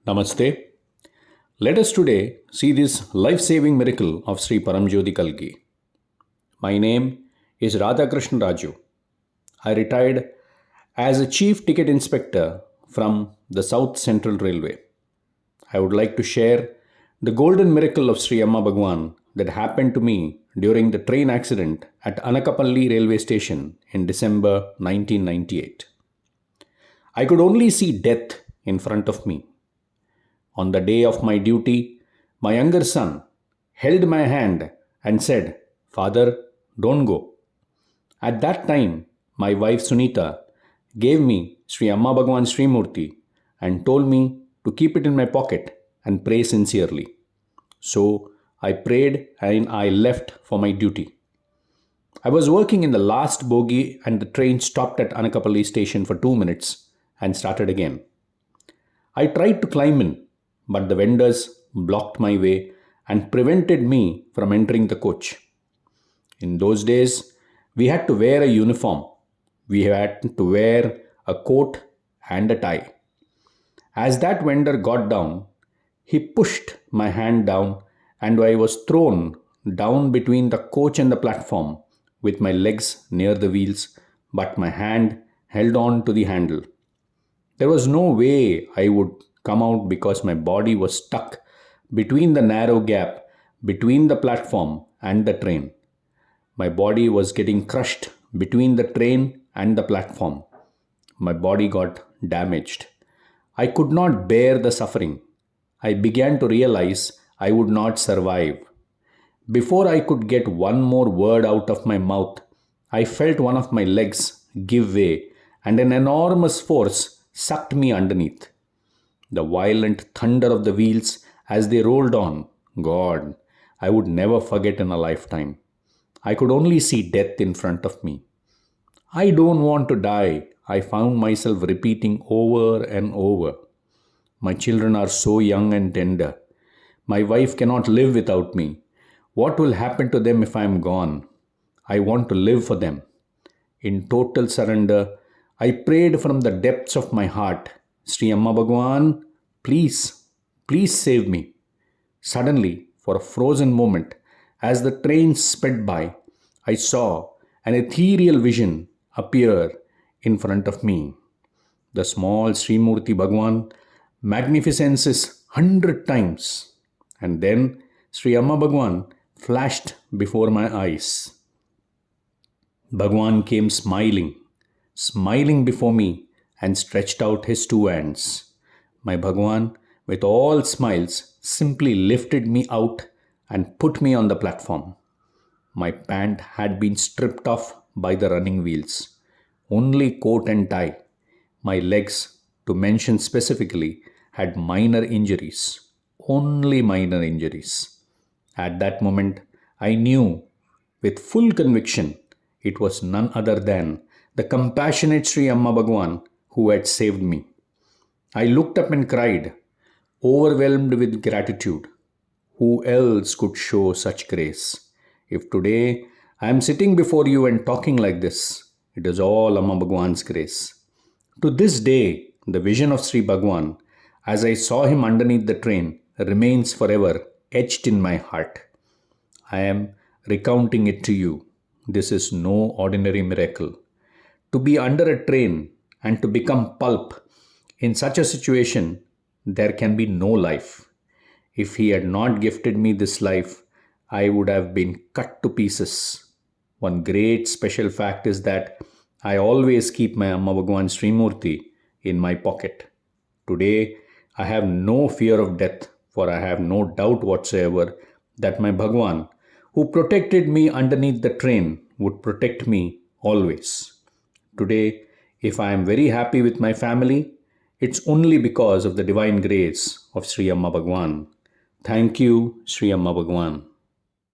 Namaste. Let us today see this life-saving miracle of Sri Paramjyoti Kalki. My name is Radhakrishna Raju. I retired as a Chief Ticket Inspector from the South Central Railway. I would like to share the golden miracle of Sri Amma Bhagavan that happened to me during the train accident at Anakapalli Railway Station in December 1998. I could only see death in front of me. On the day of my duty, my younger son held my hand and said, "Father, don't go." At that time, my wife Sunita gave me Sri Amma Bhagavan Sri Murti and told me to keep it in my pocket and pray sincerely. So I prayed and I left for my duty. I was working in the last bogie and the train stopped at Anakapalli Station for 2 minutes and started again. I tried to climb in, but the vendors blocked my way and prevented me from entering the coach. In those days, we had to wear a uniform. We had to wear a coat and a tie. As that vendor got down, he pushed my hand down and I was thrown down between the coach and the platform with my legs near the wheels, but my hand held on to the handle. There was no way I would come out because my body was stuck between the narrow gap between the platform and the train. My body was getting crushed between the train and the platform. My body got damaged. I could not bear the suffering. I began to realize I would not survive. Before I could get one more word out of my mouth, I felt one of my legs give way and an enormous force sucked me underneath. The violent thunder of the wheels as they rolled on, God, I would never forget in a lifetime. I could only see death in front of me. I don't want to die, I found myself repeating over and over. My children are so young and tender. My wife cannot live without me. What will happen to them if I am gone? I want to live for them. In total surrender, I prayed from the depths of my heart, Sri Amma Bhagavan, please save me. Suddenly, for a frozen moment, as the train sped by, I saw an ethereal vision appear in front of me. The small Sri Murti Bhagavan, magnificences 100 times, and then Sri Amma Bhagavan flashed before my eyes. Bhagavan came smiling before me and stretched out his two hands. My Bhagavan, with all smiles, simply lifted me out and put me on the platform. My pant had been stripped off by the running wheels. Only coat and tie. My legs, to mention specifically, had minor injuries. Only minor injuries. At that moment, I knew with full conviction it was none other than the compassionate Sri Amma Bhagavan who had saved me. I looked up and cried, overwhelmed with gratitude. Who else could show such grace? If today I am sitting before you and talking like this, it is all Amma Bhagavan's grace. To this day, the vision of Sri Bhagavan, as I saw him underneath the train, remains forever etched in my heart. I am recounting it to you. This is no ordinary miracle. To be under a train and to become pulp, in such a situation, there can be no life. If he had not gifted me this life, I would have been cut to pieces. One great special fact is that I always keep my Amma Bhagavan Sri Murti in my pocket. Today, I have no fear of death, for I have no doubt whatsoever that my Bhagavan, who protected me underneath the train, would protect me always. Today, if I am very happy with my family, it's only because of the divine grace of Sri Amma Bhagavan. Thank you, Sri Amma Bhagavan.